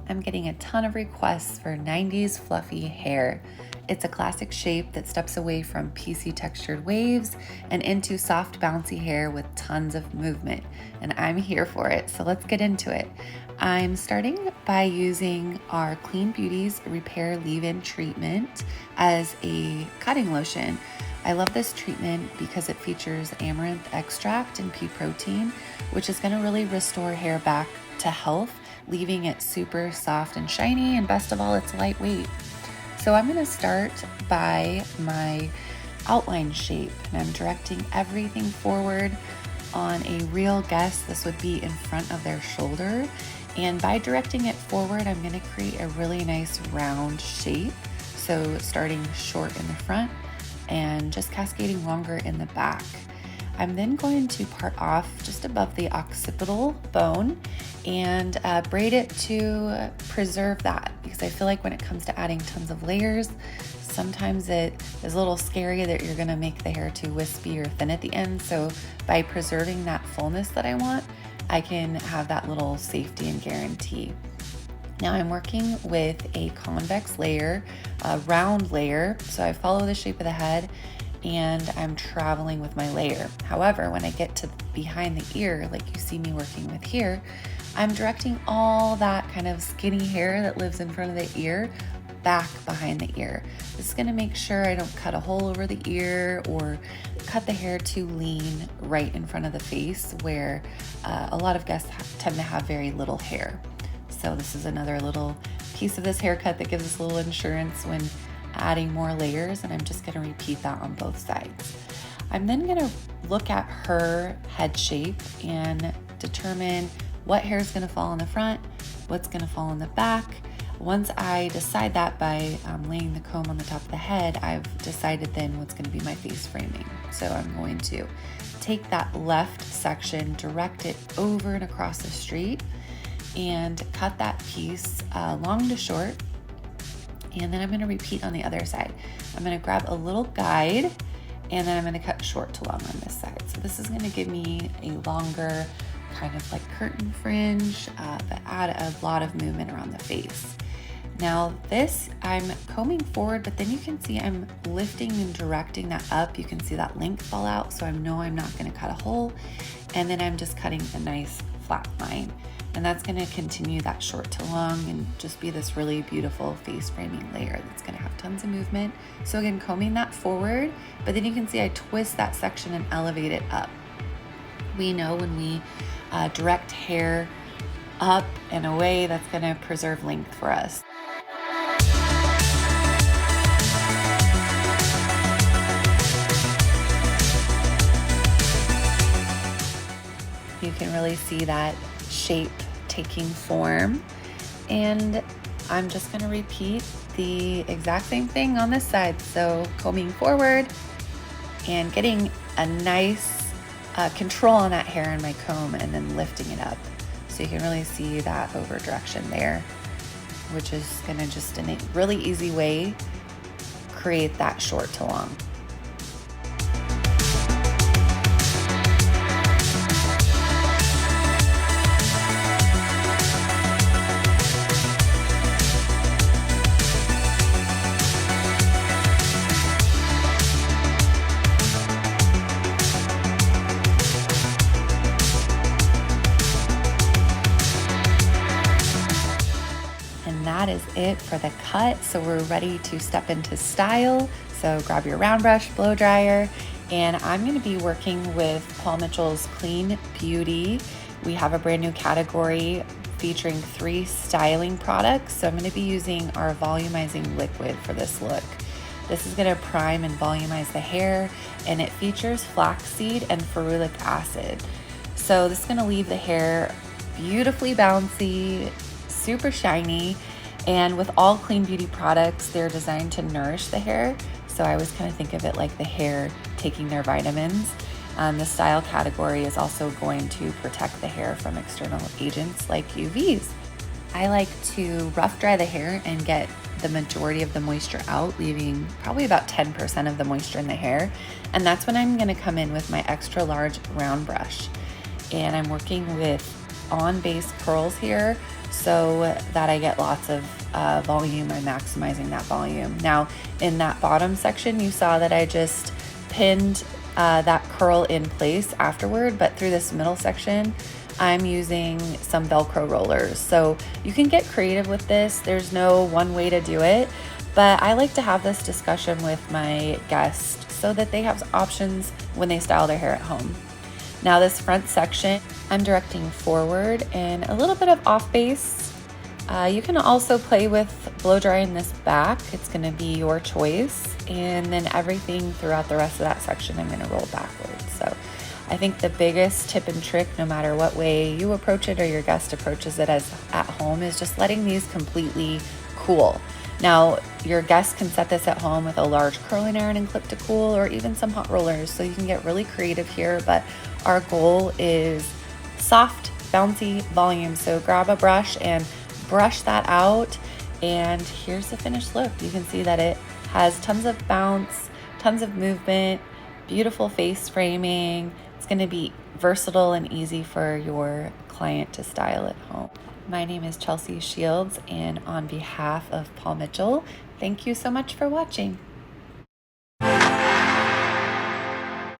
I'm getting a ton of requests for 90s fluffy hair. It's a classic shape that steps away from piecey textured waves and into soft bouncy hair with tons of movement, and I'm here for it, so let's get into it. I'm starting by using our Clean Beauty's Repair Leave-In Treatment as a cutting lotion. I love this treatment because it features amaranth extract and pea protein, which is going to really restore hair back to health, leaving it super soft and shiny, and best of all, it's lightweight. So I'm going to start by my outline shape, and I'm directing everything forward. On a real guess, this would be in front of their shoulder, and by directing it forward, I'm going to create a really nice round shape. So starting short in the front and just cascading longer in the back. I'm then going to part off just above the occipital bone and braid it to preserve that, because I feel like when it comes to adding tons of layers, sometimes it is a little scary that you're gonna make the hair too wispy or thin at the end. So by preserving that fullness that I want, I can have that little safety and guarantee. Now I'm working with a convex layer, a round layer, so I follow the shape of the head and I'm traveling with my layer. However, when I get to behind the ear, like you see me working with here, I'm directing all that kind of skinny hair that lives in front of the ear back behind the ear. This is gonna make sure I don't cut a hole over the ear or cut the hair too lean right in front of the face, where a lot of guests tend to have very little hair. So this is another little piece of this haircut that gives us a little insurance when adding more layers, and I'm just gonna repeat that on both sides. I'm then gonna look at her head shape and determine what hair is gonna fall in the front, what's gonna fall in the back. Once I decide that by laying the comb on the top of the head, I've decided then what's gonna be my face framing. So I'm going to take that left section, direct it over and across the street, and cut that piece long to short. And then I'm gonna repeat on the other side. I'm gonna grab a little guide, and then I'm gonna cut short to long on this side. So this is gonna give me a longer kind of like curtain fringe, but add a lot of movement around the face. Now this, I'm combing forward, but then you can see I'm lifting and directing that up. You can see that length fall out, so I know I'm not gonna cut a hole. And then I'm just cutting a nice flat line. And that's gonna continue that short to long and just be this really beautiful face framing layer that's gonna have tons of movement. So again, combing that forward, but then you can see I twist that section and elevate it up. We know when we direct hair up in a way that's gonna preserve length for us. You can really see that shape taking form, and I'm just going to repeat the exact same thing on this side. So combing forward and getting a nice control on that hair in my comb, and then lifting it up. So you can really see that over direction there, which is going to just in a really easy way create that short to long. That is it for the cut. So we're ready to step into style. So grab your round brush, blow dryer, and I'm going to be working with Paul Mitchell's Clean Beauty. We have a brand new category featuring 3 styling products. So I'm going to be using our Volumizing liquid for this look. This is going to prime and volumize the hair, and it features flaxseed and ferulic acid. So this is going to leave the hair beautifully bouncy, super shiny. And with all Clean Beauty products, they're designed to nourish the hair. So I always kind of think of it like the hair taking their vitamins. The style category is also going to protect the hair from external agents like UVs. I like to rough dry the hair and get the majority of the moisture out, leaving probably about 10% of the moisture in the hair. And that's when I'm gonna come in with my extra large round brush. And I'm working with on base curls here so that I get lots of volume. I'm maximizing that volume. Now in that bottom section, you saw that I just pinned that curl in place afterward, but through this middle section, I'm using some Velcro rollers. So you can get creative with this. There's no one way to do it, but I like to have this discussion with my guests so that they have options when they style their hair at home. Now this front section, I'm directing forward and a little bit of off base. You can also play with blow drying this back. It's gonna be your choice. And then everything throughout the rest of that section, I'm gonna roll backwards. So I think the biggest tip and trick, no matter what way you approach it or your guest approaches it as at home, is just letting these completely cool. Now, your guest can set this at home with a large curling iron and clip to cool, or even some hot rollers, so you can get really creative here, but our goal is soft, bouncy volume. So grab a brush and brush that out, and here's the finished look. You can see that it has tons of bounce, tons of movement, beautiful face framing. It's going to be versatile and easy for your client to style at home. My name is Chelsea Shields, and on behalf of Paul Mitchell, thank you so much for watching.